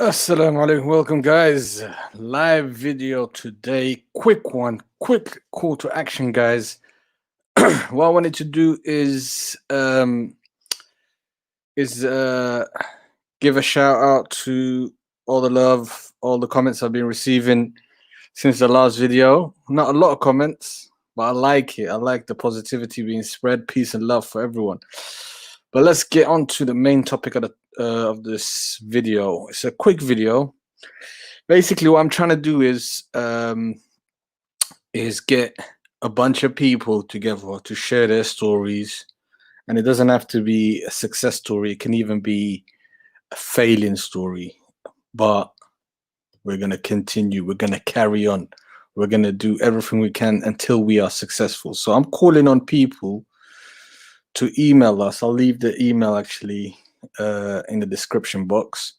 Assalamu alaikum. Welcome, guys. Live video today. Quick one. Quick call to action, guys. What I wanted to do is give a shout out to all the love, all the comments I've been receiving since the last video. Not a lot of comments, but I like it. I like the positivity being spread. Peace and love for everyone. But let's get on to the main topic of this video. It's a quick video. Basically, what I'm trying to do is get a bunch of people together to share their stories, and it doesn't have to be a success story. It can even be a failing story. But we're gonna continue. We're gonna carry on. We're gonna do everything we can until we are successful. So I'm calling on people to email us. I'll leave the email actually in the description box.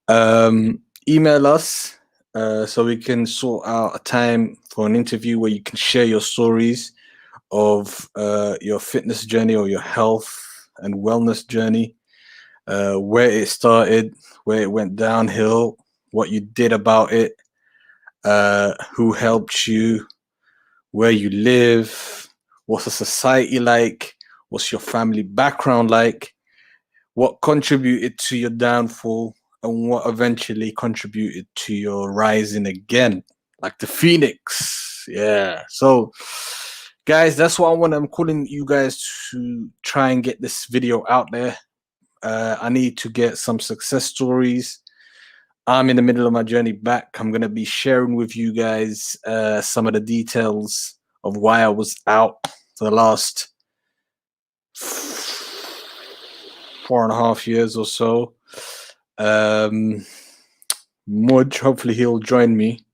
Email us so we can sort out a time for an interview where you can share your stories of your fitness journey or your health and wellness journey, where it started, where it went downhill, what you did about it, who helped you, where you live, what's the society like, what's your family background like, what contributed to your downfall, and what eventually contributed to your rising again, like the phoenix. Yeah. So, guys, that's what I'm calling you guys to try and get this video out there. I need to get some success stories. I'm in the middle of my journey back. I'm going to be sharing with you guys some of the details of why I was out for the last 4.5 years or so. Mudge, hopefully he'll join me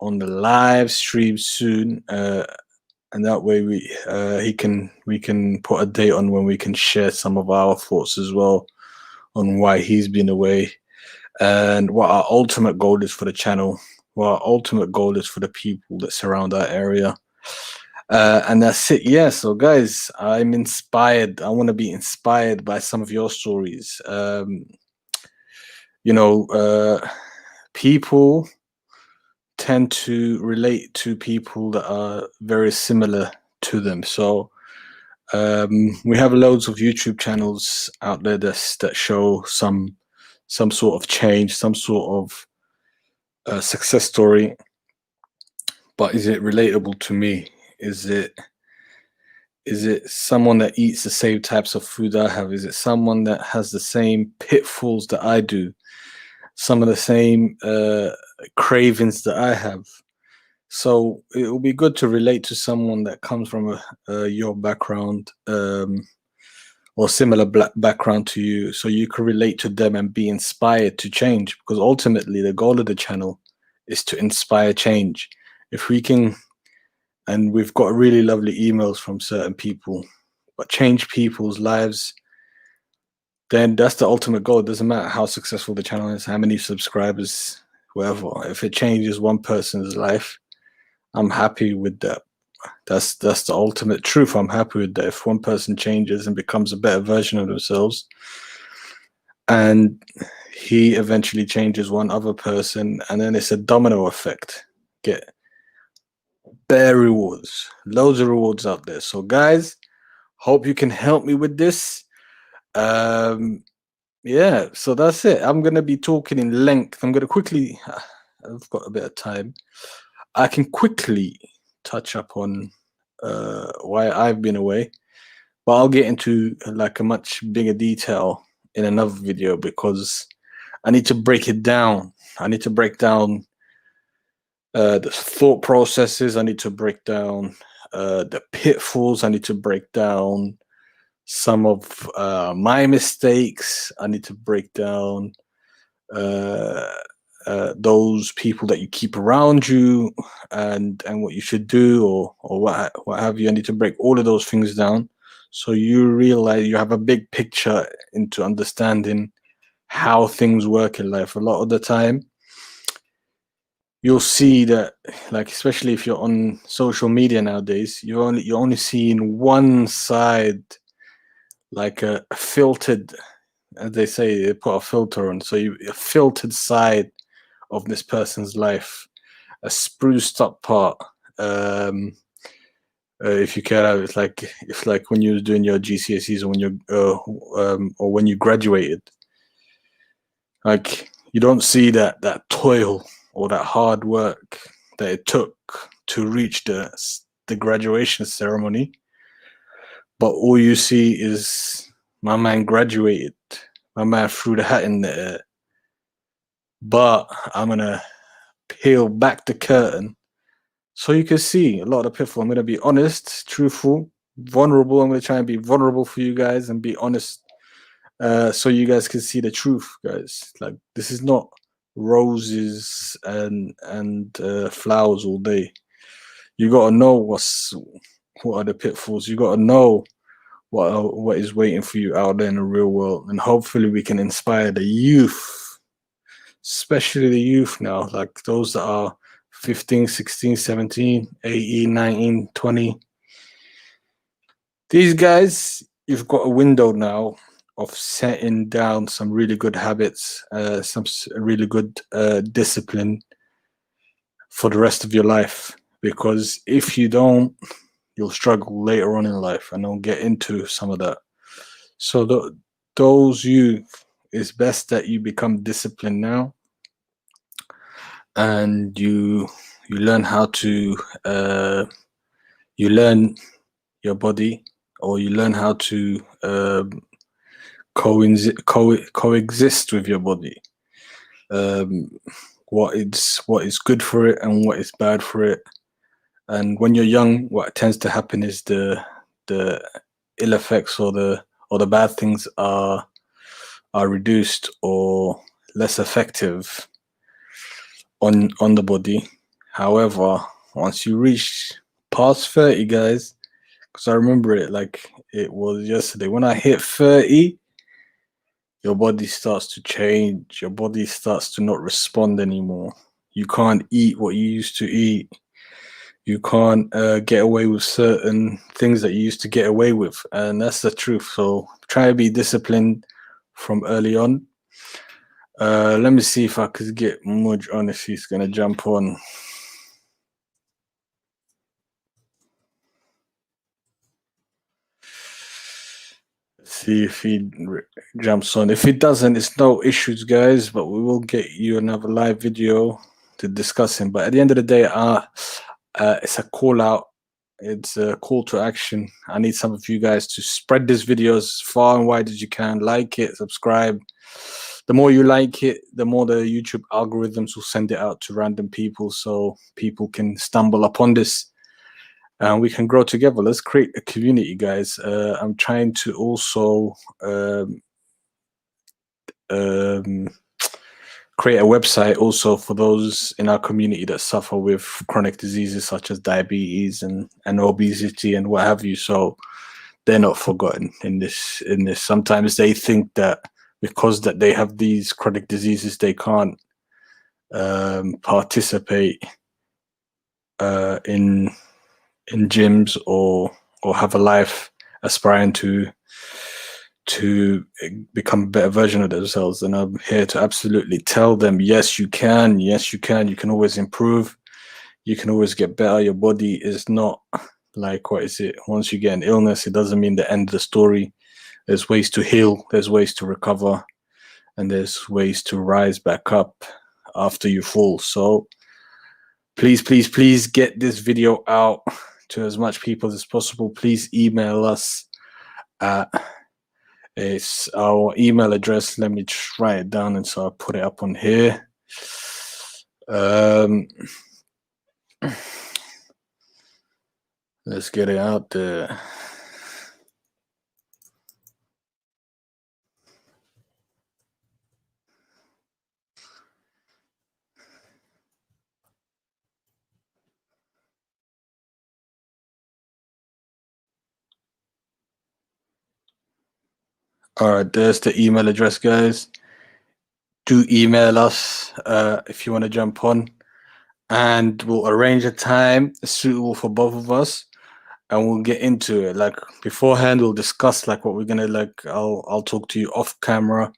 on the live stream soon, and that way we can put a date on when we can share some of our thoughts as well on why he's been away and what our ultimate goal is for the channel, what our ultimate goal is for the people that surround our area. And that's it. Yeah. So, guys, I'm inspired. I want to be inspired by some of your stories. People tend to relate to people that are very similar to them. So we have loads of YouTube channels out there that show some sort of change, some sort of success story. But is it relatable to me? Is it someone that eats the same types of food I have? Is it someone that has the same pitfalls that I do? Some of the same cravings that I have? So it will be good to relate to someone that comes from your background or similar background to you, so you can relate to them and be inspired to change. Because ultimately, the goal of the channel is to inspire change. If we can, and we've got really lovely emails from certain people, but change people's lives, then that's the ultimate goal. It doesn't matter how successful the channel is, how many subscribers, whatever. If it changes one person's life, I'm happy with that. That's the ultimate truth. I'm happy with that. If one person changes and becomes a better version of themselves, and he eventually changes one other person, and then it's a domino effect. Get bare rewards, loads of rewards out there. So, guys, hope you can help me with this. Yeah, so that's it. I'm gonna be talking in length. I'm gonna quickly. I've got a bit of time. I can quickly touch up on why I've been away, but I'll get into like a much bigger detail in another video because I need to break it down. I need to break down the thought processes. I need to break down the pitfalls. I need to break down some of my mistakes. I need to break down those people that you keep around you and what you should do or what have you. I need to break all of those things down so you realize you have a big picture into understanding how things work in life. A lot of the time you'll see that, like, especially if you're on social media nowadays, you're only seeing one side, like a filtered as they say, they put a filter on, so a filtered side of this person's life, a spruced up part. If you care, it's like when you were doing your GCSEs, or when or when you graduated. Like, you don't see that toil or that hard work that it took to reach the graduation ceremony, but all you see is my man graduated, my man threw the hat in the air. But I'm gonna peel back the curtain so you can see a lot of the pitfall. I'm gonna be honest, truthful, vulnerable. I'm gonna try and be vulnerable for you guys and be honest, so you guys can see the truth, guys. Like, this is not roses and flowers all day. You gotta know what are the pitfalls. You gotta know what is waiting for you out there in the real world, and hopefully we can inspire the youth, especially the youth now, like those that are 15, 16, 17, 18, 19, 20. These guys, you've got a window now of setting down some really good habits, some really good discipline for the rest of your life. Because if you don't, you'll struggle later on in life, and I'll get into some of that. So those youth, it's best that you become disciplined now, and you learn how to you learn your body, or you learn how to coexist with your body. What is good for it and what is bad for it. And when you're young, what tends to happen is the ill effects or the bad things are reduced or less effective on the body. However, once you reach past 30, guys, because I remember it like it was yesterday, when I hit 30, your body starts to change. Your body starts to not respond anymore. You can't eat what you used to eat. You can't get away with certain things that you used to get away with, and that's the truth. So try to be disciplined from early on. Let me see if I could get Mudge on, if he's gonna jump on. See if he jumps on. If he doesn't, it's no issues, guys, but we will get you another live video to discuss him. But at the end of the day, it's a call out. It's a call to action. I need some of you guys to spread this video as far and wide as you can. Like it, subscribe. The more you like it, the more the YouTube algorithms will send it out to random people, so people can stumble upon this and we can grow together. Let's create a community, guys. I'm trying to also create a website also for those in our community that suffer with chronic diseases such as diabetes and obesity and what have you. So they're not forgotten in this. Sometimes they think that because that they have these chronic diseases, they can't participate in gyms or have a life aspiring to become a better version of themselves. And I'm here to absolutely tell them, yes, you can. Yes, you can. You can always improve. You can always get better. Your body is not like, what is it? Once you get an illness, it doesn't mean the end of the story. There's ways to heal. There's ways to recover. And there's ways to rise back up after you fall. So please, please, please get this video out to as much people as possible. Please email us at it's our email address. Let me write it down, and so I'll put it up on here. Let's get it out there. All right, there's the email address, guys. Do email us if you want to jump on, and we'll arrange a time suitable for both of us. and we'll get into it. Like beforehand, we'll discuss like what we're gonna like. I'll talk to you off camera,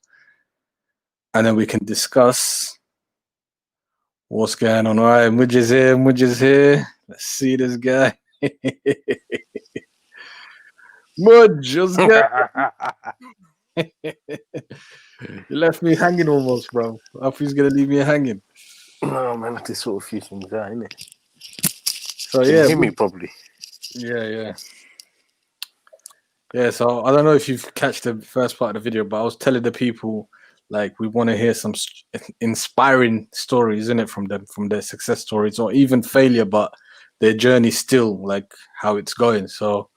and then we can discuss what's going on. All right, Mudge is here. Mudge is here. Let's see this guy. Mudge, what's good? You left me hanging almost, bro. I thought he's gonna leave me hanging. No, man, I have to sort a few things out, innit? So Can you yeah, hear me properly? yeah. So I don't know if you've catch the first part of the video, but I was telling the people like we want to hear some inspiring stories in it from them, from their success stories or even failure, but their journey still, like how it's going. So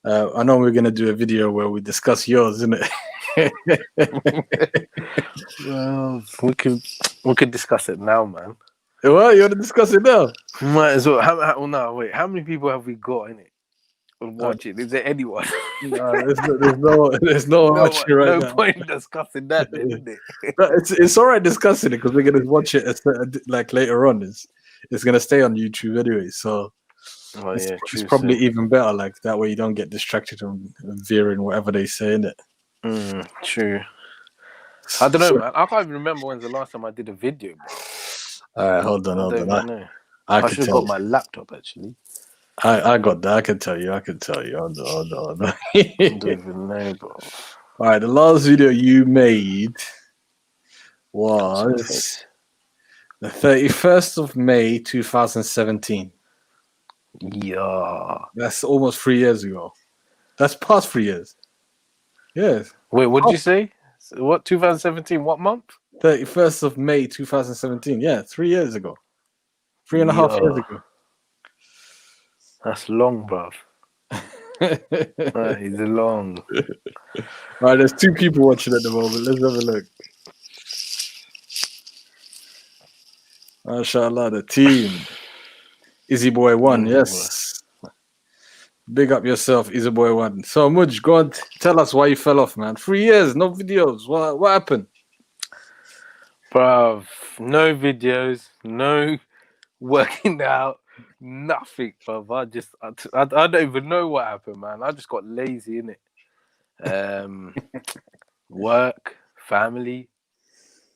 I know we're gonna do a video where we discuss yours, isn't it? Well, we could discuss it now, man. Well, you want to discuss it now? Might as well. How many people have we got in it? Watching? Is there anyone? No, there's no watching right now. No point discussing that, then, isn't it? It's all right discussing it because we're gonna watch it like later on. It's gonna stay on YouTube anyway, so it's probably even better. Like that way, you don't get distracted and veering whatever they say in it. True. I don't know, man. I can't even remember when's the last time I did a video, bro. All right, hold on. I should have got my laptop actually. I got that. I can tell you. Hold on. I don't even know, bro. All right, the last video you made was the 31st of May, 2017. Yeah. That's almost 3 years ago. That's past 3 years. Yes. Wait, what did you say? What, 2017? What month? 31st of May, 2017. Yeah, 3 years ago. 3.5 years ago. That's long, bruv. That is long. All right, there's 2 people watching at the moment. Let's have a look. MashaAllah, the team. Izzy Boy 1, yes. Big up yourself, Izzy Boy 1. So, Mudge, go on, tell us why you fell off, man. 3 years, no videos. What happened? Bruv, no videos, no working out. Nothing, bruv. I don't even know what happened, man. I just got lazy, innit? Work, family,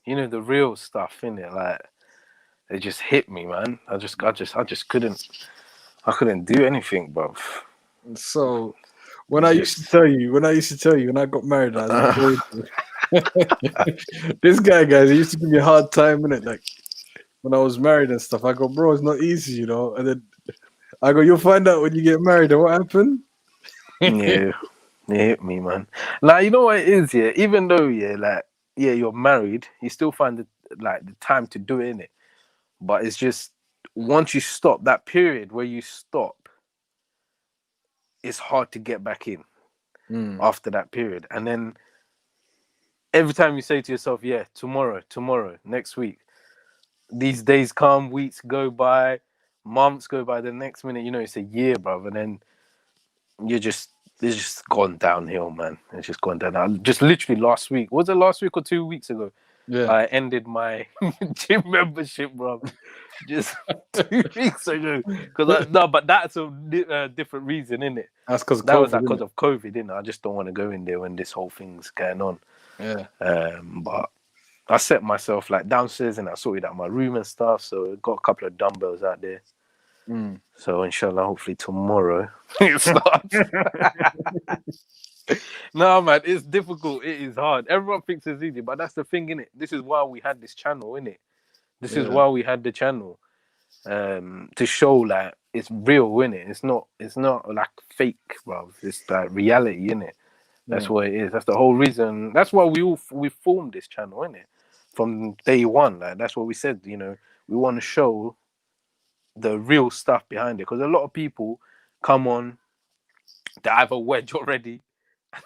the real stuff, innit? Like, it just hit me, man. I just couldn't do anything, bruv. So, when I used to tell you, when I got married, I was this guy, guys, he used to give me a hard time, innit? Like, when I was married and stuff, I go, bro, it's not easy, And then I go, you'll find out when you get married. And what happened? Yeah, it hit me, man. Like, you know what it is, yeah? Even though, you're married, you still find the time to do it, innit? But it's just, once you stop, that period where you stop, it's hard to get back in after that period. And then every time you say to yourself, yeah, tomorrow, next week, these days come, weeks go by, months go by, the next minute, it's a year, bruv, and then it's just gone downhill, man. It's just gone down. Just literally last week, was it last week or 2 weeks ago? Yeah. I ended my gym membership, bro. Just 2 weeks ago. But that's a different reason, isn't it? That's because was because of COVID, innit? I just don't want to go in there when this whole thing's going on. Yeah. But I set myself downstairs and I sorted out my room and stuff. So I got a couple of dumbbells out there. So inshallah, hopefully tomorrow it starts. No, man, it's difficult. It is hard. Everyone thinks it's easy, but that's the thing, innit? This is why we had this channel, innit? This is why we had the channel, to show it's real, innit? It's not like fake, bro. It's like reality, innit? That's what it is. That's the whole reason. That's why we formed this channel, innit? From day one, that's what we said. We want to show the real stuff behind it, because a lot of people come on, they have a wedge already,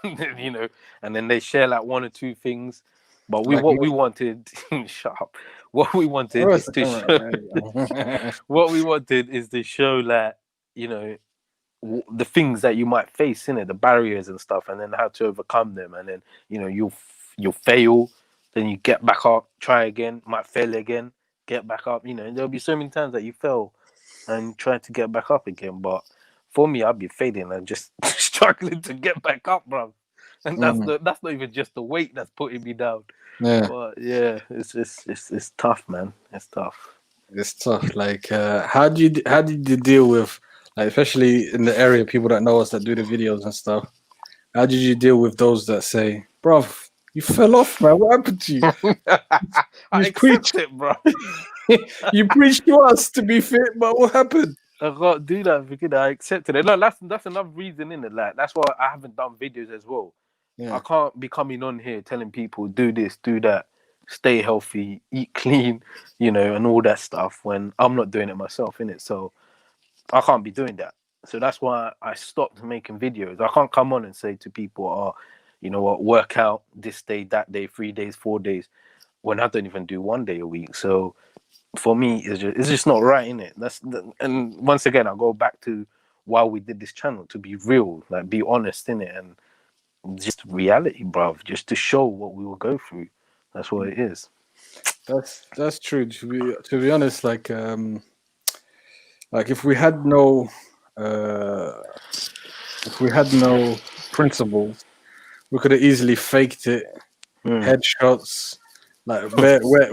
and then they share one or two things. But what we wanted, shut up. What we wanted is to show. What we wanted is to show the things that you might face, the barriers and stuff, and then how to overcome them. And then you'll fail, then you get back up, try again, might fail again, get back up. There'll be so many times that you fail and try to get back up again. But for me, I'd be fading and just struggling to get back up, bro. And that's not even just the weight that's putting me down. Yeah, But yeah, it's tough, man. It's tough. it's tough. Like, how did you deal with, like, especially in the area, people that know us that do the videos and stuff? How did you deal with those that say, "Bro, you fell off, man. What happened to you? I You preached, accept it, bro. you preached to us to be fit, but what happened?" I can't do that because I accepted it. No, that's another reason in it. Like that's why I haven't done videos as well. I Yeah, can't be coming on here telling people do this, do that, stay healthy, eat clean, and all that stuff when I'm not doing it myself, innit? So I can't be doing that. So that's why I stopped making videos. I can't come on and say to people, "Oh, you know what, work out this day, that day, 3 days, 4 days," when I don't even do 1 day a week. So for me, it's just not right, innit? And once again, I go back to why we did this channel, to be real, like be honest in it, and just reality, bruv, just to show what we will go through. That's what it is. that's true. To be honest, like uh, if we had no principles, we could have easily faked it, headshots, like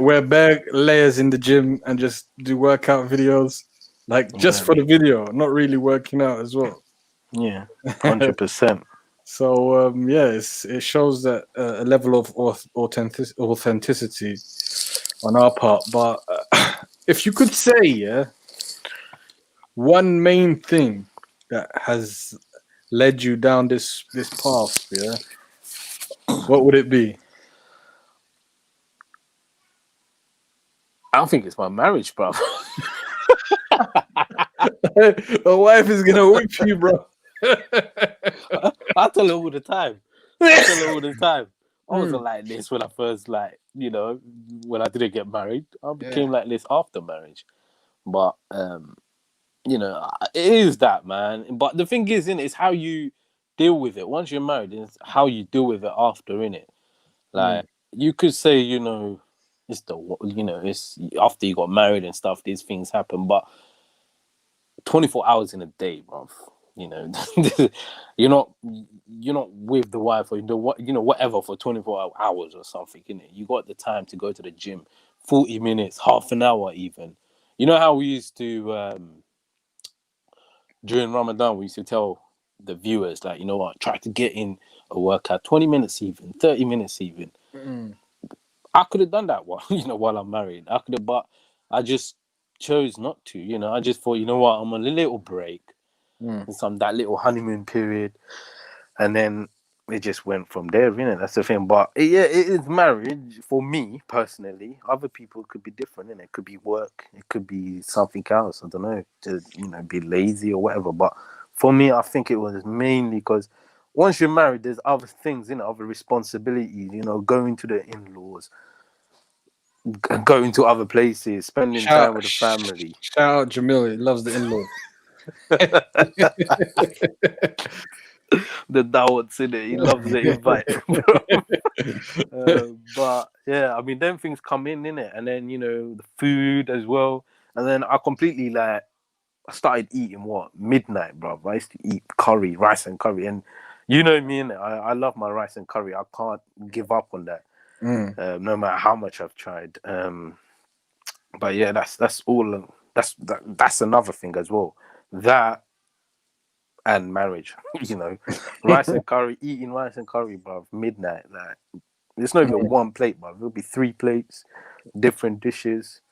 wear bare layers in the gym and just do workout videos, like just for the video, not really working out as well. Yeah, 100%. So yeah, it shows that a level of authenticity on our part. But if you could say, yeah, one main thing that has led you down this path, yeah, what would it be? I don't think it's my marriage, bruv. A wife is gonna whip you, bro. I tell her all the time. I wasn't like this when I first, when I didn't get married. I became like this after marriage. But it is that, man. But the thing is, innit, it's how you deal with it. Once you're married, it's how you deal with it after, innit? Like you could say, it's after you got married and stuff, these things happen. But 24 hours in a day, bruv. You're not with the wife or whatever for 24 hours or something. You got the time to go to the gym, 40 minutes, half an hour even. You know how we used to during Ramadan, we used to tell the viewers, like, you know what, try to get in a workout, 20 minutes even, 30 minutes even. I could have done that while I'm married. I could have, but I just chose not to. I just thought, you know what, I'm on a little break. That little honeymoon period, and then it just went from there. That's the thing. But it is marriage for me personally. Other people could be different. It could be work. It could be something else. I don't know. To be lazy or whatever. But for me, I think it was mainly because once you're married, there's other things, other responsibilities. Going to the in-laws, going to other places, spending time with the family. Shout out Jamil, he loves the in-law. The Dawots in it, he loves the invite. But yeah, I mean, them things come in it, and then the food as well, and then I completely I started eating midnight, bro. I used to eat rice and curry, and me, innit? I love my rice and curry. I can't give up on that, no matter how much I've tried. But yeah, that's all. That's another thing as well. That and marriage, rice and curry, eating rice and curry, bro. Midnight, it's not even one plate, bro. It'll be 3 plates, different dishes,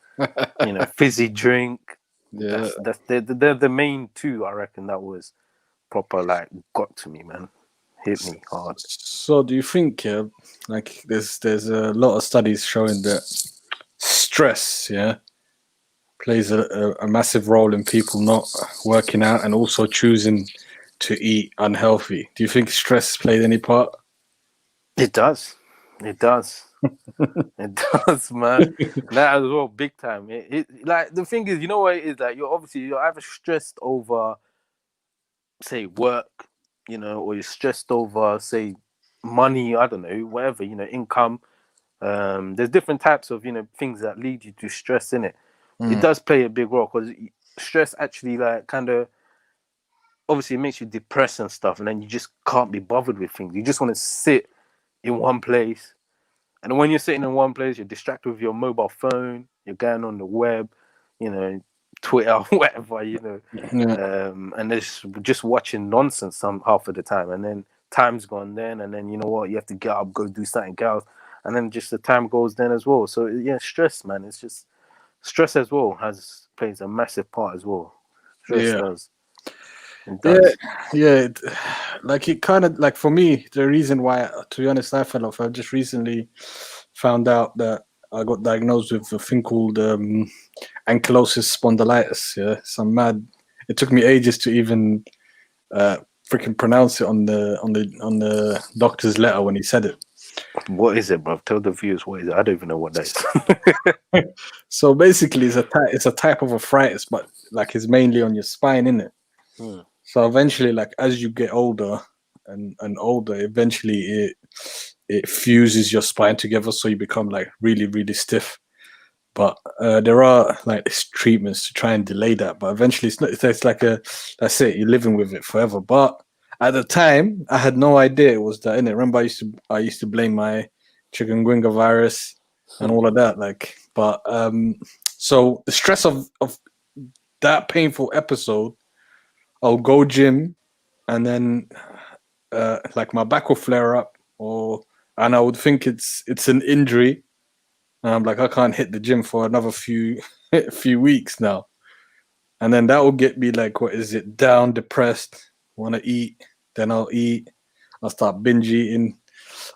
fizzy drink. Yeah, They're the main two. I reckon that was proper, got to me, man. Hit me hard. So do you think, like there's a lot of studies showing that stress, plays a massive role in people not working out and also choosing to eat unhealthy. Do you think stress played any part? It does. It does, man. That as well, big time. The thing is, you know what it is, that you're either stressed over, say, work, or you're stressed over, say, money, I don't know, whatever, income. There's different types of, things that lead you to stress in it. It does play a big role because stress actually kind of obviously it makes you depressed and stuff, and then you just can't be bothered with things. You just want to sit in one place. And when you're sitting in one place, you're distracted with your mobile phone, you're going on the web, you know, Twitter, whatever, you know, Yeah. and there's just watching nonsense some half of the time, and then time's gone then, and then you know what, you have to get up, go do something else, and then just the time goes then as well. So yeah, stress, man, it's just stress as well plays a massive part as well. Stress Yeah. does. It Yeah, does. yeah. Like it kind of like for me, the reason why, to be honest, I fell off. I just recently found out that I got diagnosed with a thing called ankylosing spondylitis. Yeah, some mad. It took me ages to even uh, freaking pronounce it on the doctor's letter when he said it. What is it, bro? Tell the viewers what is it. I don't even know what that is. So basically, it's a type of arthritis, but like it's mainly on your spine, isn't it? Hmm. So eventually, like as you get older and older, eventually it fuses your spine together, so you become like really really stiff. But there are like treatments to try and delay that. But eventually, it's not. It's like that's it. You're living with it forever. But at the time, I had no idea it was that. In it, remember, I used to blame my chikungunya virus and all of that. Like, but so the stress of that painful episode, I'll go gym, and then like my back will flare up, and I would think it's an injury, and I'm like I can't hit the gym for another few weeks now, and then that will get me like what is it, down, depressed, want to eat, then I'll eat, I'll start binge eating,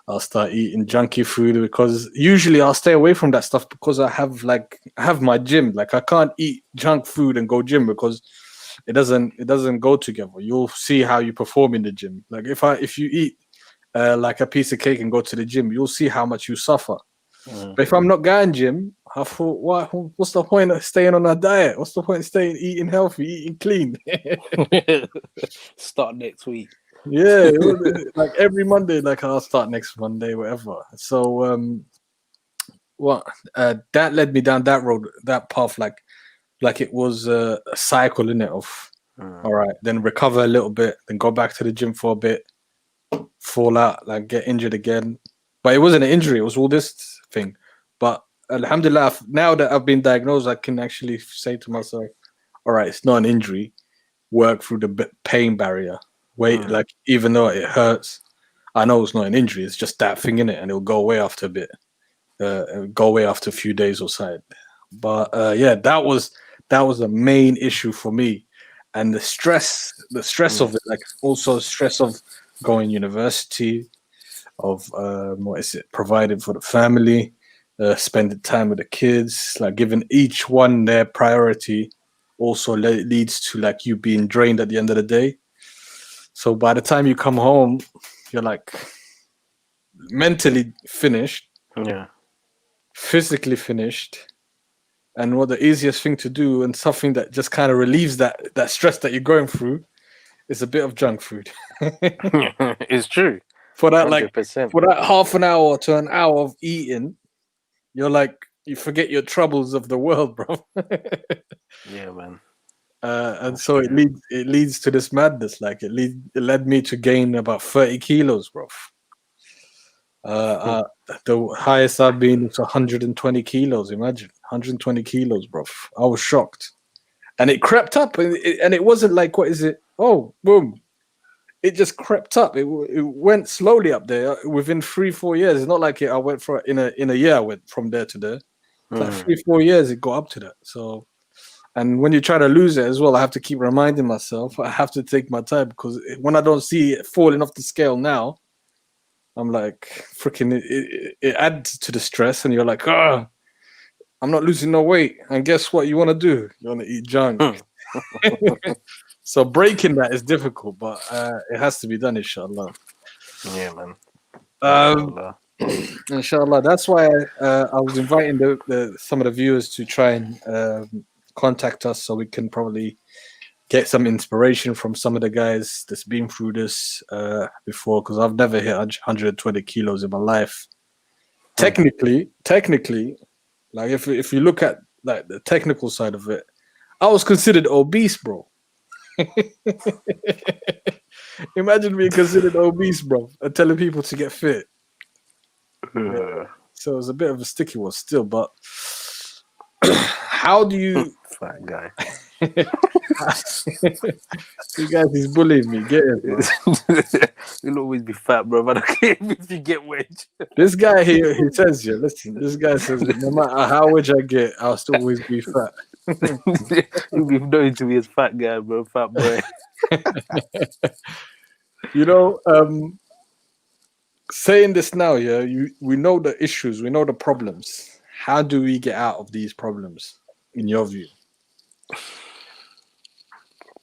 I'll start eating junky food because usually I'll stay away from that stuff because I have my gym. Like I can't eat junk food and go gym because it doesn't go together. You'll see how you perform in the gym. Like if you eat like a piece of cake and go to the gym, you'll see how much you suffer. But if I'm not going gym, I thought, what's the point of staying on a diet? What's the point of staying eating healthy, eating clean? Start next week. Yeah, like every Monday, like I'll start next Monday, whatever. So what that led me down that road, that path, like it was a cycle in it of all right, then recover a little bit, then go back to the gym for a bit, fall out, like get injured again. But it wasn't an injury; it was all this thing. But Alhamdulillah, now that I've been diagnosed, I can actually say to myself, all right, it's not an injury. Work through the pain barrier. Wait, like even though it hurts, I know it's not an injury. It's just that thing in it, and it'll go away after a bit. Go away after a few days or so. But yeah, that was the main issue for me, and the stress of it, like also stress of going university, of what is it, providing for the family, spending time with the kids, like giving each one their priority, also leads to like you being drained at the end of the day. So by the time you come home, you're like mentally finished, Yeah. physically finished, and what the easiest thing to do and something that just kind of relieves that stress that you're going through is a bit of junk food. It's true. For that 100%. for that half an hour to an hour of eating, you're like you forget your troubles of the world, bro. Yeah, man. And so it leads to this madness. Like it led me to gain about 30 kilos, bro. The highest I've been is 120 kilos. Imagine 120 kilos, bro. I was shocked, and it crept up, and it wasn't like what is it? Oh, boom! It just crept up. It went slowly up there within 3-4 years. It's not like I went for in a year. I went from there to there. It's like 3-4 years. It got up to that. So, and when you try to lose it as well, I have to keep reminding myself. I have to take my time because when I don't see it falling off the scale now, I'm like, freaking, it adds to the stress, and you're like, I'm not losing no weight. And guess what? You want to do? You want to eat junk. So breaking that is difficult, but it has to be done, inshallah. Yeah, man. Inshallah. That's why I was inviting some of the viewers to try and contact us so we can probably get some inspiration from some of the guys that's been through this before, because I've never hit 120 kilos in my life. Technically, like if you look at like the technical side of it, I was considered obese, bro. Imagine being considered obese, bro, and telling people to get fit. Yeah. So it's a bit of a sticky one still, but how do you? Fat guy. You guys, he's bullying me. Get him, bro. You'll always be fat, bro. But I care if you get wedge. This guy here, he says, yeah, listen, this guy says, no matter how wedge I get, I'll still always be fat. You'll be known to be a fat guy, bro. Fat boy. You know, saying this now, yeah, we know the issues, we know the problems. How do we get out of these problems, in your view?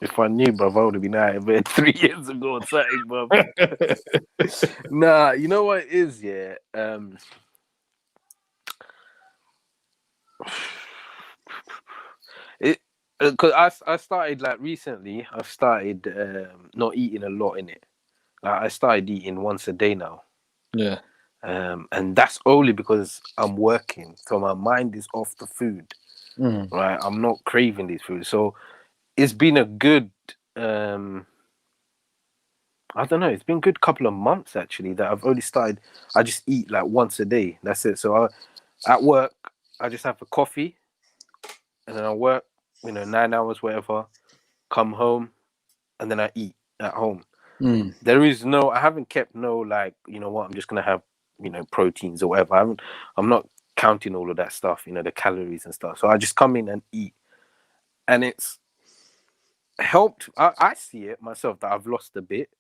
If I knew, bro, I would have been out of bed 3 years ago or something, bro. Nah, you know what it is, yeah? Because I started, like, recently, I've started not eating a lot in it. I started eating once a day now. Yeah. And that's only because I'm working, so my mind is off the food. Right, I'm not craving these foods, so it's been a good I don't know, it's been a good couple of months actually that I've only started. I just eat like once a day, that's it. So at work I just have a coffee, and then I work 9 hours whatever, come home, and then I eat at home. There is no, I haven't kept no, like, I'm just gonna have proteins or whatever. I'm not counting all of that stuff, the calories and stuff. So I just come in and eat, and it's helped. I see it myself that I've lost a bit.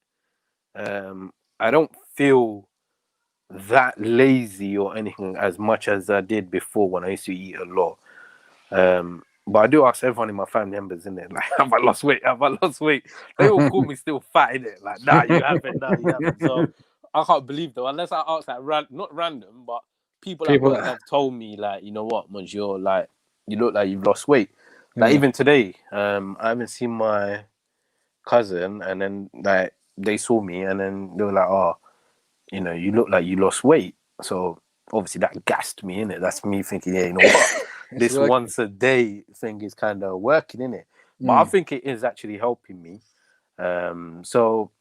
I don't feel that lazy or anything as much as I did before when I used to eat a lot. But I do ask everyone in my family members, in there, like, have I lost weight? Have I lost weight? They all call me still fat, in it. Like, nah, you haven't, nah, you haven't. So I can't believe though, unless I ask like not random, but people at work have told me, like, you know what, Monsieur, like, you look like you've lost weight. Like even today, I haven't seen my cousin, and then like they saw me, and then they were like, oh, you look like you lost weight. So obviously that gassed me, in it. That's me thinking, yeah, you know what, this once a day thing is kind of working, in it. But I think it is actually helping me. So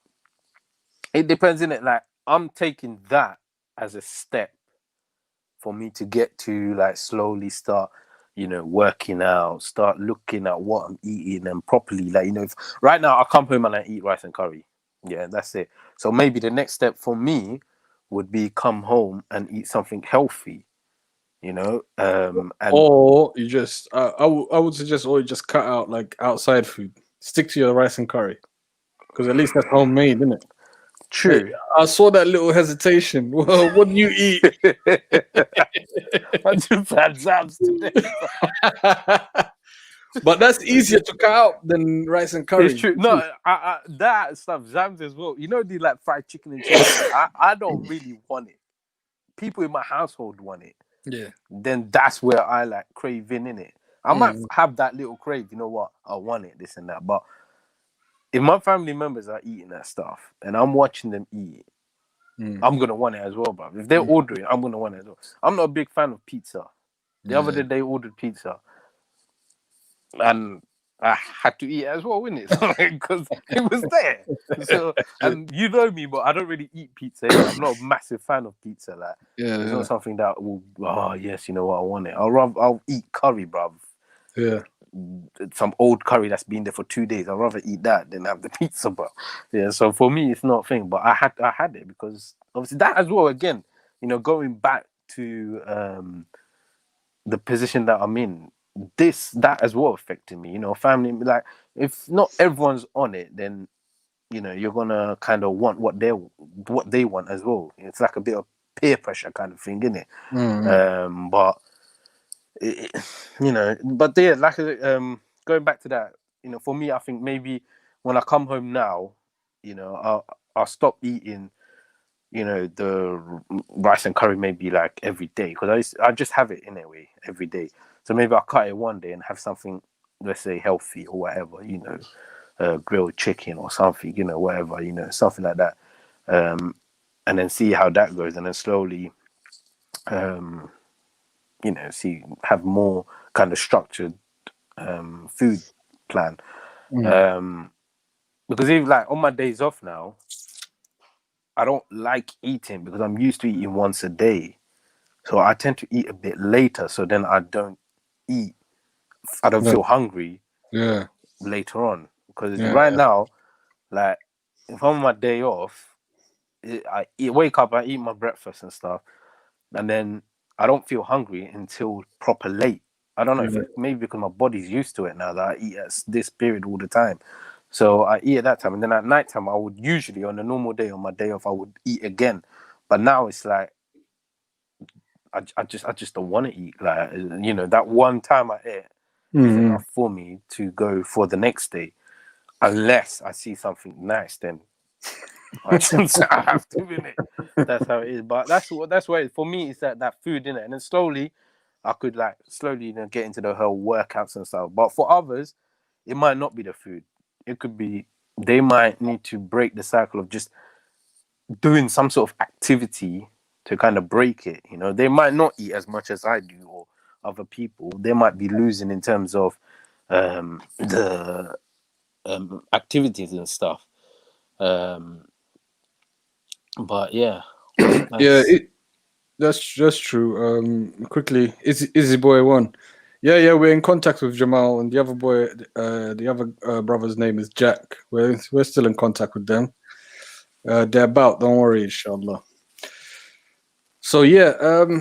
it depends, in it. Like I'm taking that as a step for me to get to like slowly start, working out, start looking at what I'm eating and properly. Like, if right now I come home and I eat rice and curry. Yeah, that's it. So maybe the next step for me would be come home and eat something healthy, and or you just I would suggest, or you just cut out like outside food. Stick to your rice and curry, because at least that's homemade, isn't it? True. Hey, I saw that little hesitation. Well, what do you eat? I just had Zams today. But that's easier to cut out than rice and curry. It's true. No, I that stuff, Zams as well. The like fried chicken and chicken. I don't really want it. People in my household want it. Yeah. Then that's where I like craving, in it. I might have that little crave. You know what? I want it, this and that. But if my family members are eating that stuff and I'm watching them eat, I'm gonna want it as well, bro. If they're ordering, I'm gonna want it as well. I'm not a big fan of pizza. The other day they ordered pizza, and I had to eat it as well, innit? Because it was there. So, and you know me, but I don't really eat pizza. I'm not a massive fan of pizza. Like, it's not something that will. Oh yes, you know what, I want it. I'll eat curry, bruv. Yeah. Some old curry that's been there for 2 days. I'd rather eat that than have the pizza, bro. Yeah. So for me, it's not a thing. But I had it because obviously that as well. Again, going back to the position that I'm in. That as well affected me, family, like if not everyone's on it, then you're gonna kind of want what they want as well. It's like a bit of peer pressure kind of thing, isn't it? But but yeah, like going back to that, for me, I think maybe when I come home now, I'll stop eating the rice and curry maybe like every day, because I just have it in a way every day. So maybe I'll cut it one day and have something, let's say healthy or whatever, grilled chicken or something, whatever, something like that. And then see how that goes, and then slowly, have more kind of structured food plan. because even like on my days off now, I don't like eating because I'm used to eating once a day. So I tend to eat a bit later. So then I don't eat. I don't Yeah. feel hungry Yeah. later on. Because Yeah. right now, like if I'm on my day off, wake up, I eat my breakfast and stuff, and then I don't feel hungry until proper late. I don't know if Yeah. maybe because my body's used to it now that I eat at this period all the time. So I eat at that time, and then at night time I would usually on a normal day on my day off I would eat again, but now it's like I just don't want to eat. Like that one time I ate is Mm-hmm. enough for me to go for the next day, unless I see something nice. Then I have to in it. That's how it is. But that's why for me it's that food in it, and then slowly I could slowly get into the whole workouts and stuff. But for others, it might not be the food. It could be they might need to break the cycle of just doing some sort of activity to kind of break it. They might not eat as much as I do or other people. They might be losing in terms of the activities and stuff. But yeah, Yeah, that's that's true. Quickly, Izzy Boy one. Yeah, we're in contact with Jamal and the other boy. The other brother's name is Jack. We're still in contact with them. They're about. Don't worry, inshallah. So yeah.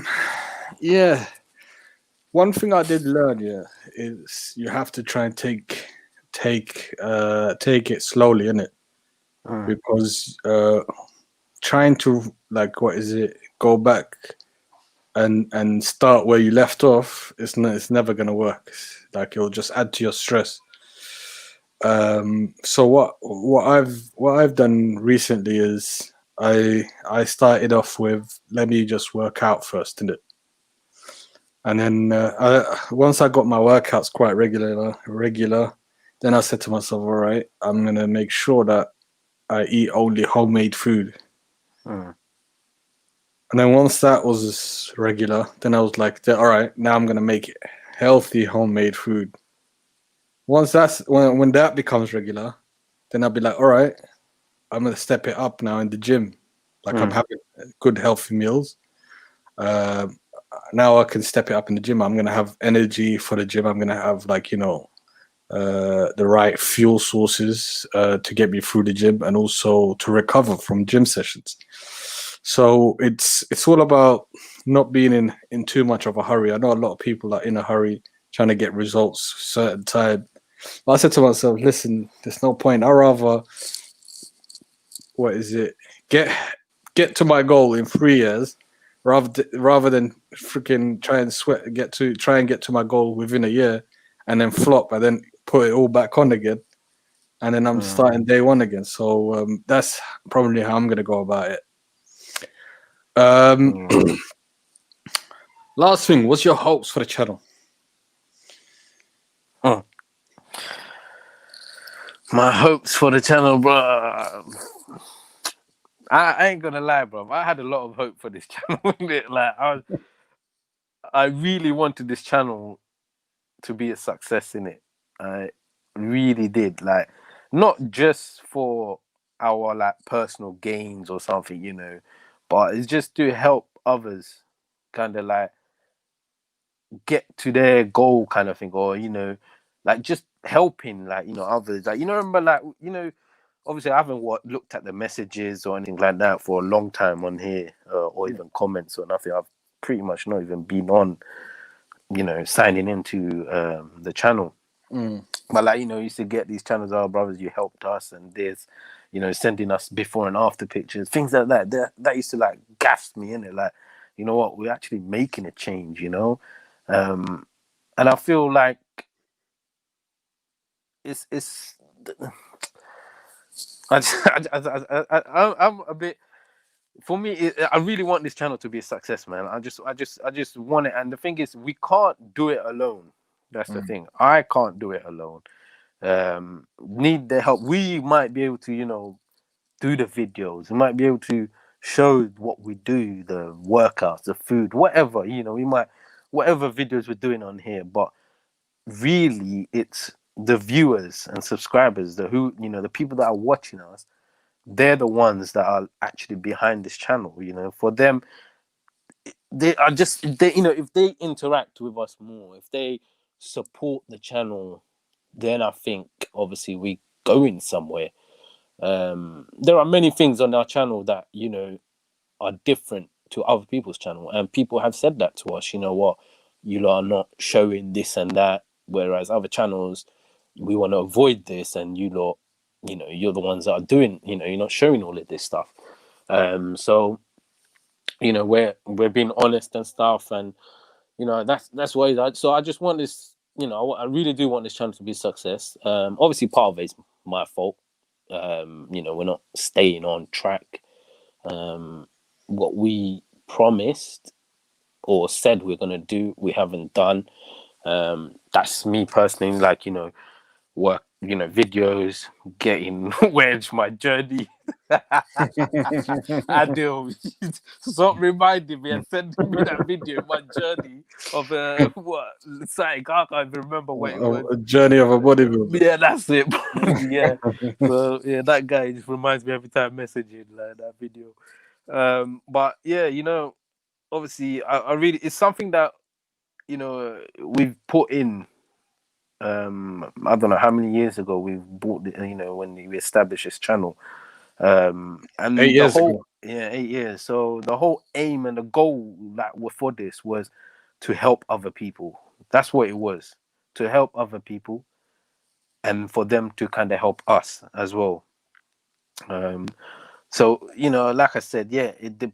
One thing I did learn, is you have to try and take it slowly, innit? Because trying to go back and start where you left off, it's never gonna work. Like it'll just add to your stress. So what I've done recently is I started off with let me just work out first, innit? And then once I got my workouts quite regular, then I said to myself, all right, I'm gonna make sure that I eat only homemade food. And then once that was regular, then I was like, all right, now I'm gonna make it healthy homemade food. Once when that becomes regular, then I'll be like, all right, I'm gonna step it up now in the gym. Like I'm having good healthy meals. Now I can step it up in the gym. I'm gonna have energy for the gym. I'm gonna have the right fuel sources to get me through the gym and also to recover from gym sessions. So it's all about not being in too much of a hurry. I know a lot of people are in a hurry trying to get results certain time. But I said to myself, listen, there's no point. I rather get to my goal in 3 years rather than freaking try and get to my goal within a year and then flop and then put it all back on again and then I'm starting day one again. So that's probably how I'm gonna go about it. Last thing, what's your hopes for the channel? My hopes for the channel, bro. I ain't gonna lie, bro. I had a lot of hope for this channel. I really wanted this channel to be a success in it. I really did. Not just for our personal gains or something, but it's just to help others kind of get to their goal kind of thing, or just helping others. Remember obviously I haven't looked at the messages or anything like that for a long time on here, or even comments or nothing. I've pretty much not even been on signing into the channel. But you used to get these channels, oh brothers, you helped us, and there's sending us before and after pictures, things like that. That used to gas me in it. You know what, we're actually making a change, and I feel like it's I'm a bit, for me, I really want this channel to be a success, man. I just want it. And the thing is, we can't do it alone. That's the thing. I can't do it alone. Need the help. We might be able to, do the videos. We might be able to show what we do, the workouts, the food, whatever. We might, whatever videos we're doing on here. But really, it's the viewers and subscribers, the people that are watching us, they're the ones that are actually behind this channel. For them, they are just if they interact with us more, if they support the channel, then I think obviously we going somewhere. There are many things on our channel that are different to other people's channel, and people have said that to us. You know what, you lot are not showing this and that, whereas other channels, we want to avoid this, and you lot, you're the ones that are doing. You're not showing all of this stuff. So we're being honest and stuff, and that's why. So I just want this. I really do want this channel to be a success. Obviously, part of it is my fault. We're not staying on track. What we promised or said we're gonna do, we haven't done. That's me personally, work, videos, getting wedge, my journey. I do. Stop reminding me and sending me that video, my journey of what? Sorry, I can't even remember what it was. A journey of a bodybuilder. Yeah, that's it. Yeah. So yeah, that guy just reminds me every time messaging like that video. But yeah, obviously, I really, it's something that we've put in. I don't know how many years ago we've bought it, when we established this channel. And 8 years ago. Yeah, 8 years. So the whole aim and the goal that were for this was to help other people. That's what it was, to help other people, and for them to kind of help us as well. So like I said, yeah, if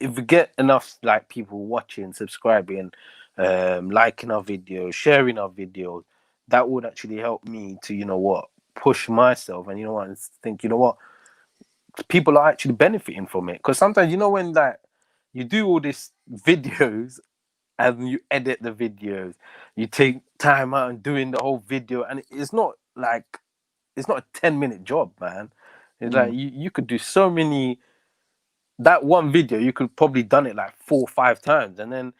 we get enough people watching, subscribing, liking our videos, sharing our videos, that would actually help me to push myself, and and think people are actually benefiting from it. Because sometimes when you do all these videos and you edit the videos, you take time out and doing the whole video, and it's not a 10-minute job, man. It's like you could do so many. That one video, you could probably done it 4 or 5 times, and then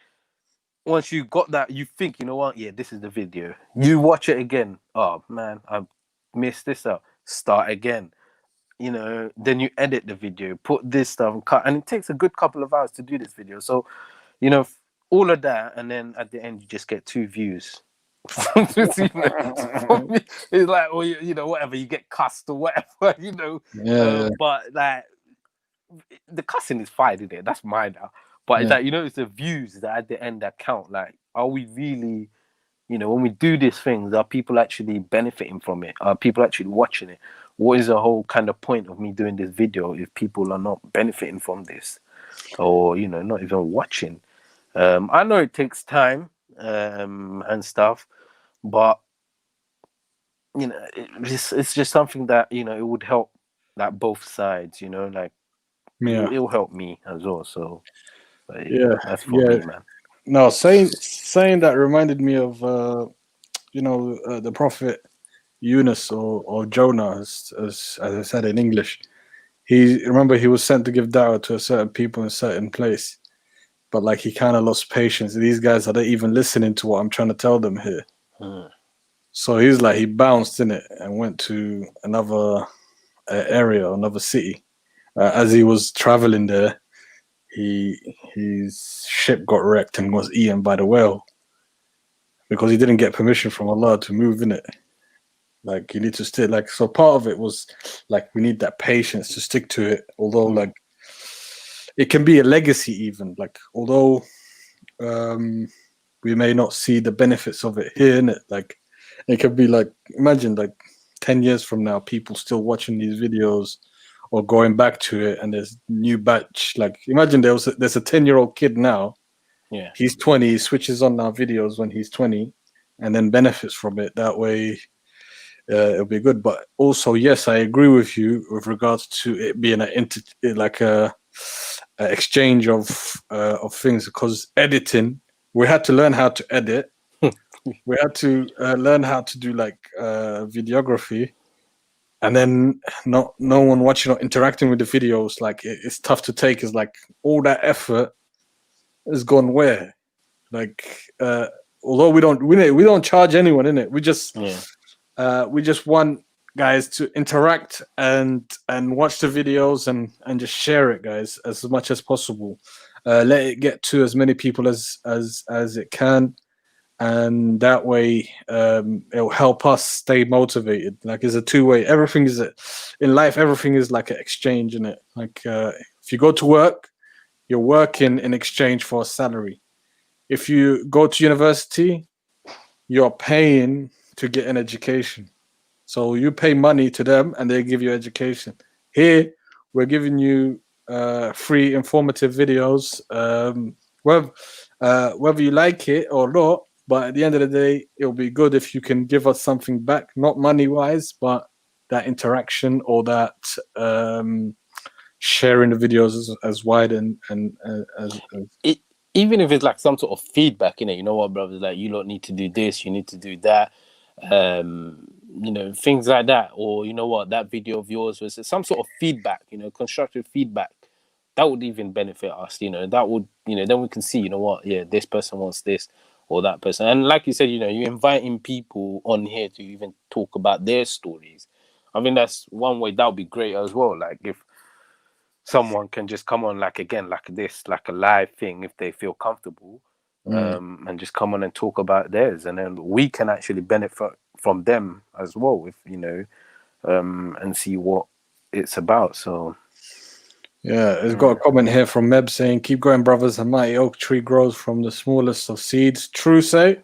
once you got that, you think, yeah, this is the video. You watch it again. Oh man, I missed this out. Start again. Then you edit the video, put this stuff and cut, and it takes a good couple of hours to do this video. So, all of that, and then at the end you just get 2 views. It's like, or whatever, you get cussed or whatever, Yeah. but the cussing is fine, isn't it? That's mine now. But it's it's the views that at the end that count. Are we really, when we do these things, are people actually benefiting from it? Are people actually watching it? What is the whole kind of point of me doing this video if people are not benefiting from this, or not even watching? I know it takes time and stuff, but it's just something that it would help both sides. It'll help me as well. So that's for me, man. No, saying that reminded me of the prophet Yunus or Jonah, as I said in English. He was sent to give da'wah to a certain people in a certain place, but he kind of lost patience. These guys are not even listening to what I'm trying to tell them here. So he bounced in it and went to another area, another city. As he was traveling there, his ship got wrecked and was eaten by the whale because he didn't get permission from Allah to move in it. You need to stay. So part of it was we need that patience to stick to it. Although it can be a legacy even. Although we may not see the benefits of it here, innit? It could be imagine 10 years from now, people still watching these videos or going back to it, and there's new batch. Imagine there's a 10-year-old kid now. Yeah, he's 20. He switches on our videos when he's 20, and then benefits from it. That way, it'll be good. But also, yes, I agree with you with regards to it being a exchange of things. Because editing, we had to learn how to edit. We had to learn how to do videography. And then no one watching or interacting with the videos, it's tough to take. It's all that effort has gone where? although we don't charge anyone in it. We just want guys to interact and watch the videos and just share it, guys, as much as possible. Let it get to as many people as it can, and that way it'll help us stay motivated. Like, it's a two-way. Everything is in life. Everything is like an exchange, isn't it? Like, if you go to work, you're working in exchange for a salary. If you go to university, you're paying to get an education. So you pay money to them and they give you education. Here, we're giving you free informative videos, whether you like it or not. But at the end of the day, it'll be good if you can give us something back, not money-wise, but that interaction or that sharing the videos as wide and as even if it's like some sort of feedback, you know what, brothers, like, you don't need to do this, you need to do that, things like that, or you know what, that video of yours was some sort of feedback, constructive feedback. That would even benefit us, that would, then we can see, you know what, yeah, this person wants this or that person. And like you said, you're inviting people on here to even talk about their stories. I mean, that's one way. That would be great as well. Like, if someone can just come on, like, again, like this, like a live thing, if they feel comfortable, and just come on and talk about theirs, and then we can actually benefit from them as well, if and see what it's about. So yeah, it's got a comment here from Meb saying, "Keep going, brothers. A mighty oak tree grows from the smallest of seeds." True, say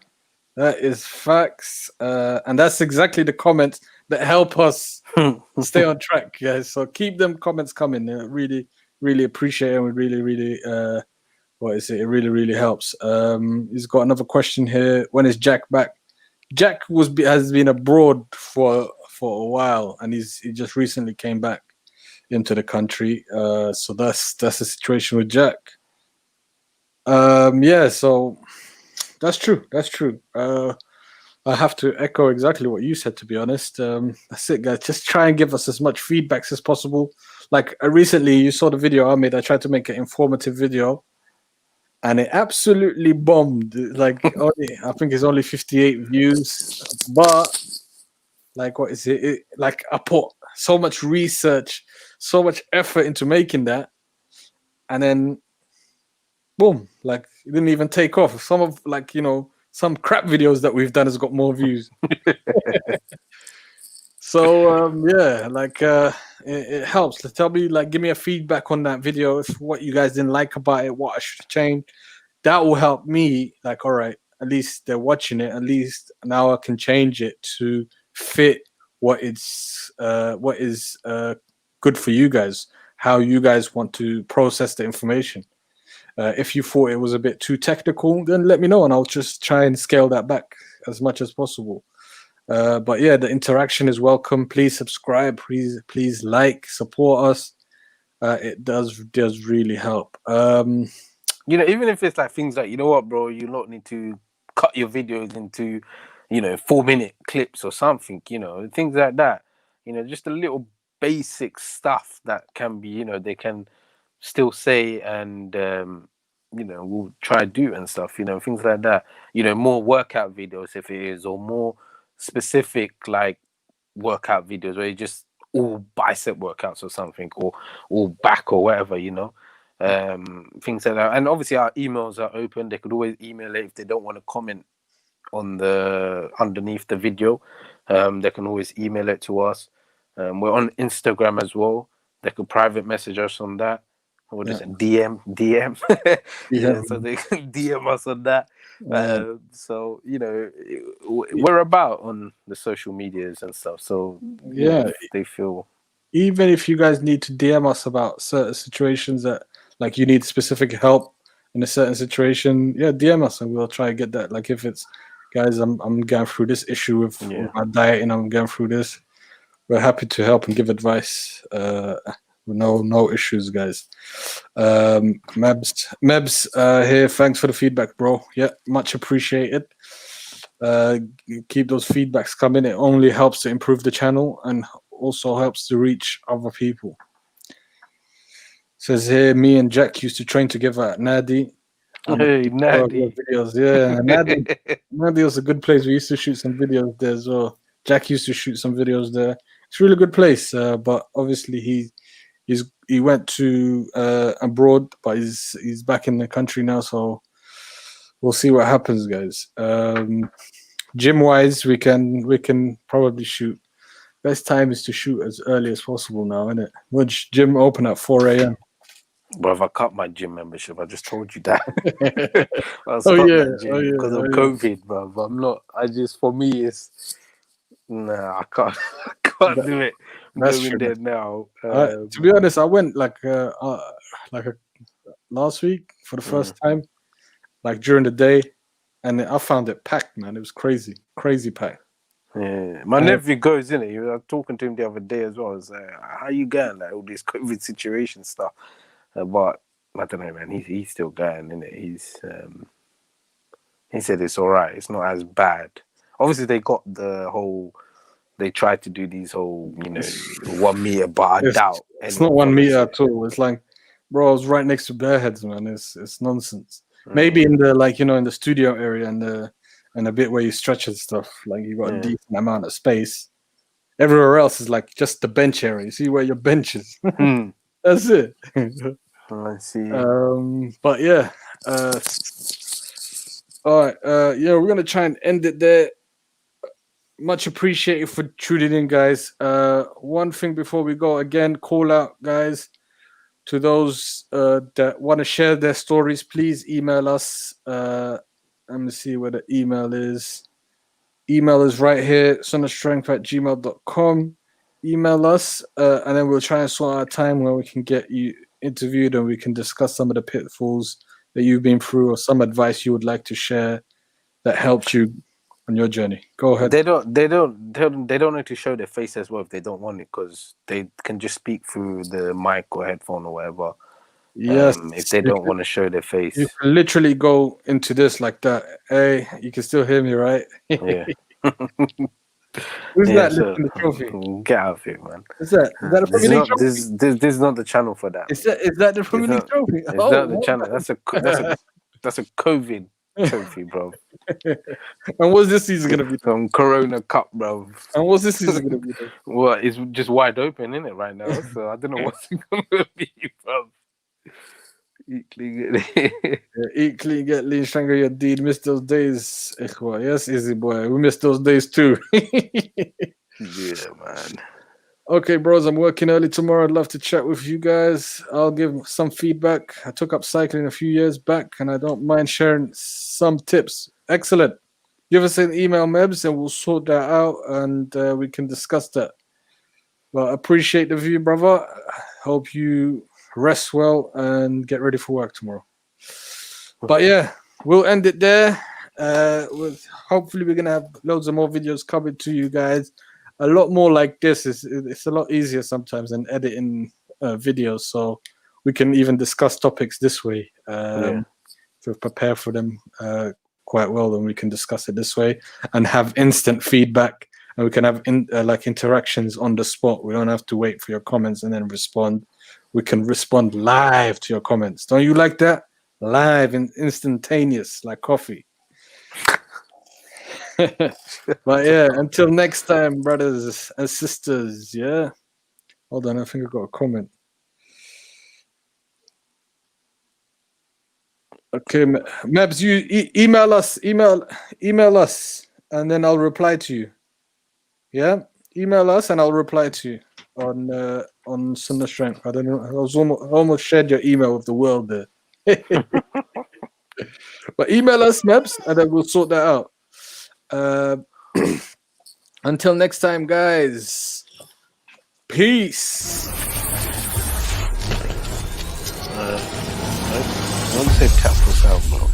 that is facts, and that's exactly the comments that help us stay on track, guys. So keep them comments coming. Really, really appreciate it. And we really, really, it really, really helps. He's got another question here. When is Jack back? Jack has been abroad for a while, and he just recently came back into the country. So that's the situation with Jack. So that's true. That's true. I have to echo exactly what you said, to be honest. That's it, guys. Just try and give us as much feedback as possible. Like, recently, you saw the video I made. I tried to make an informative video, and it absolutely bombed. Like, I think it's only 58 views. But, like, what is it? Like, I put so much research, so much effort into making that, and then, boom, like, it didn't even take off. Some of, like, some crap videos that we've done has got more views. So it helps. Tell me, like, give me a feedback on that video, if what you guys didn't like about it, what I should change. That will help me. Like, all right, at least they're watching it. At least now I can change it to fit what is good for you guys, how you guys want to process the information. If you thought it was a bit too technical, then let me know, and I'll just try and scale that back as much as possible. But yeah, the interaction is welcome. Please subscribe. Please like, support us. It does really help. Even if it's like things like, you know what, bro, you don't need to cut your videos into 4-minute clips or something. Things like that. Just a little basic stuff that can be, they can still say, and we'll try to do and stuff, things like that. More workout videos if it is, or more specific like workout videos where you just all bicep workouts or something, or all back or whatever, things like that. And obviously our emails are open. They could always email it if they don't want to comment on underneath the video. They can always email it to us. We're on Instagram as well. They could private message us on that, or just DM. So they can DM us on that. So we're about on the social medias and stuff. So if they feel, even if you guys need to DM us about certain situations that, like, you need specific help in a certain situation, DM us and we'll try to get that. Like, if it's, guys, I'm going through this issue with my diet and I'm going through this, we're happy to help and give advice. No issues, guys. Mebs here, thanks for the feedback, bro. Yeah, much appreciated. Keep those feedbacks coming. It only helps to improve the channel and also helps to reach other people. Says here, me and Jack used to train together at Nadi. Hey, Natty. Videos, yeah. Nadi's a good place. We used to shoot some videos there as well. Jack used to shoot some videos there. It's a really good place, but obviously he went to abroad, but he's back in the country now, so we'll see what happens, guys. Gym wise, we can probably shoot. Best time is to shoot as early as possible now, isn't it? Which gym open at 4 a.m. Bro, if I cut my gym membership, I just told you that. Because of COVID, bro. But I'm not. For me, it's nah. I can't. I can't do it. That's going true. there now. To be honest, I went last week for the first time, like during the day, and I found it packed, man. It was crazy packed. Yeah, my nephew goes in it. I was talking to him the other day as well. I was like, "How you going? Like all this COVID situation stuff." But I don't know, man. He's still going in it. He said it's all right. It's not as bad. Obviously, they got the whole. They tried to do these whole, 1 meter, but I doubt it's not 1 meter at all. It's like, bro, I was right next to Bearheads, man. It's nonsense. Maybe in the in the studio area and a bit where you stretch and stuff, like you got a decent amount of space. Everywhere else is like just the bench area. You see where your bench is. That's it. I see. But yeah. All right. Yeah, we're gonna try and end it there. Much appreciated for tuning in, guys. One thing before we go, again, call out, guys, to those that want to share their stories. Please email us. Let me see where the email is. Email is right here, sonofstrength@gmail.com. Email us, and then we'll try and sort out a time where we can get you interviewed and we can discuss some of the pitfalls that you've been through or some advice you would like to share that helped you on your journey. Go ahead. They don't need to show their face as well if they don't want it, because they can just speak through the mic or headphone or whatever. Yes. If they don't want to show their face, you can literally go into this like that. Hey, you can still hear me, right? Yeah. Who's that lifting the trophy? Get out of here, man. Is that the Premier League trophy? This is not the channel for that. Is that the Premier League trophy? It's not the channel. That's a COVID trophy, bro. And what's this season gonna be? Some Corona Cup, bro. And what's this season gonna be? Well, it's just wide open, isn't it, right now? So I don't know what's it gonna be, bro. Eat clean, get lean, strangle your deed. Miss those days, Ikhwa. Yes, easy boy. We miss those days too. Yeah, man. Okay, bros, I'm working early tomorrow. I'd love to chat with you guys. I'll give some feedback. I took up cycling a few years back, and I don't mind sharing some tips. Excellent. Give us an email, Mebs, and we'll sort that out, and we can discuss that. Well, appreciate the view, brother. Hope you rest well and get ready for work tomorrow. But yeah, we'll end it there. Hopefully we're gonna have loads of more videos coming to you guys. A lot more like this. It's a lot easier sometimes than editing videos, so we can even discuss topics this way to prepare for them quite well. Then we can discuss it this way and have instant feedback, and we can have interactions on the spot. We don't have to wait for your comments and then respond. We can respond live to your comments. Don't you like that? Live and instantaneous, like coffee. But yeah, until next time, brothers and sisters. Yeah. Hold on, I think I got a comment. Okay, Mabs, you email us, and then I'll reply to you. Yeah, email us and I'll reply to you on Sunnah Strength. I don't know. I was almost shared your email with the world there. But email us, Mabs, and then we'll sort that out. Until next time, guys. Peace. Don't say tap us out, bro.